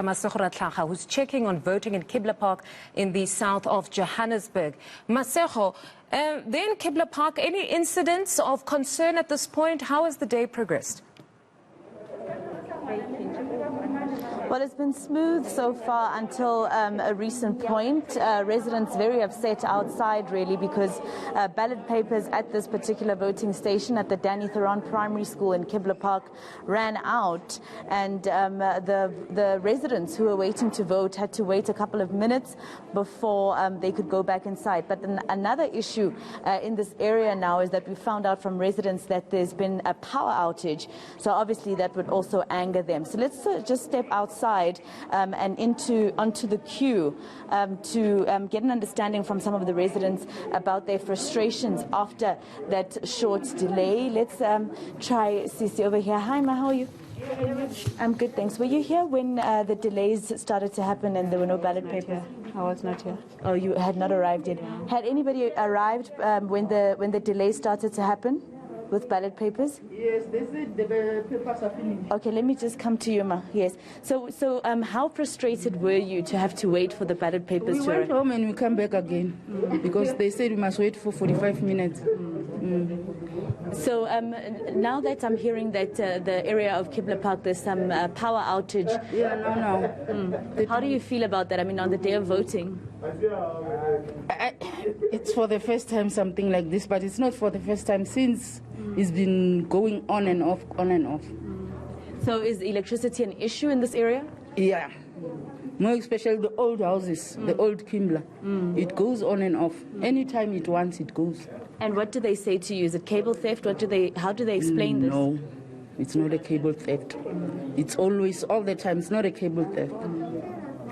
Masego Rahlaga, who's checking on voting in Kibler Park in the south of Johannesburg. Masego, then Kibler Park, any incidents of concern at this point? How has the day progressed? Well, it's been smooth so far until a recent point. Residents very upset outside, really, because ballot papers at this particular voting station at the Danny Theron Primary School in Kibler Park ran out, and the residents who were waiting to vote had to wait a couple of minutes before they could go back inside. But another issue in this area now is that we found out from residents that there's been a power outage, so obviously that would also anger them. So let's just step outside and onto the queue to get an understanding from some of the residents about their frustrations after that short delay. Let's try Sisi over here. Hi, Ma, how are you? I'm good, thanks. Were you here when the delays started to happen and there were no ballot papers? I was not here. Oh, you had not arrived yet. Had anybody arrived when the delay started to happen with ballot papers? Yes, they said the papers are finished. Okay, let me just come to you, Ma. Yes. So how frustrated were you to have to wait for the ballot papers We to went home and we come back again because they said we must wait for 45 minutes. So now that I'm hearing that the area of Kibler Park, there's some power outage. Yeah, no. How do you feel about that? I mean, on the day of voting? It's for the first time something like this, but it's not for the first time since it's been going on and off, on and off. So is electricity an issue in this area? Yeah. More especially the old houses, the old Kibler. It goes on and off. Anytime it wants, it goes. And what do they say to you? Is it cable theft? How do they explain this? No, it's not a cable theft. It's always, all the time. It's not a cable theft.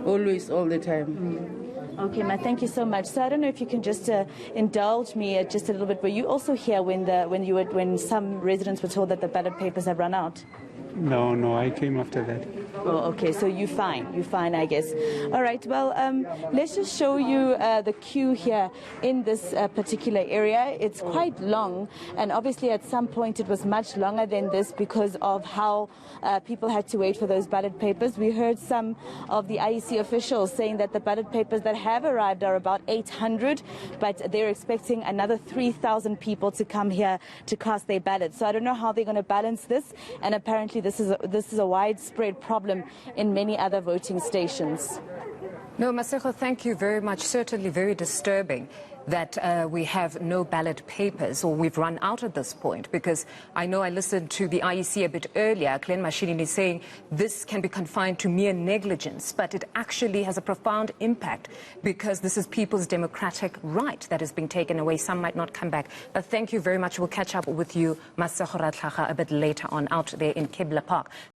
Always, all the time. Okay, Ma, thank you so much. So I don't know if you can just indulge me just a little bit. Were you also here when some residents were told that the ballot papers have run out? No, I came after that. Oh, okay, so you're fine, I guess. All right, well, let's just show you the queue here in this particular area. It's quite long, and obviously at some point it was much longer than this because of how people had to wait for those ballot papers. We heard some of the IEC officials saying that the ballot papers that have arrived are about 800, but they're expecting another 3,000 people to come here to cast their ballots. So I don't know how they're going to balance this, and apparently this is a widespread problem in many other voting stations. No, Masego, thank you very much. Certainly very disturbing that we have no ballot papers, or we've run out at this point, because I know I listened to the IEC a bit earlier. Glenn Mashinini is saying this can be confined to mere negligence, but it actually has a profound impact because this is people's democratic right that is being taken away. Some might not come back. But thank you very much. We'll catch up with you, Masego Rahlaga, a bit later on out there in Kibler Park.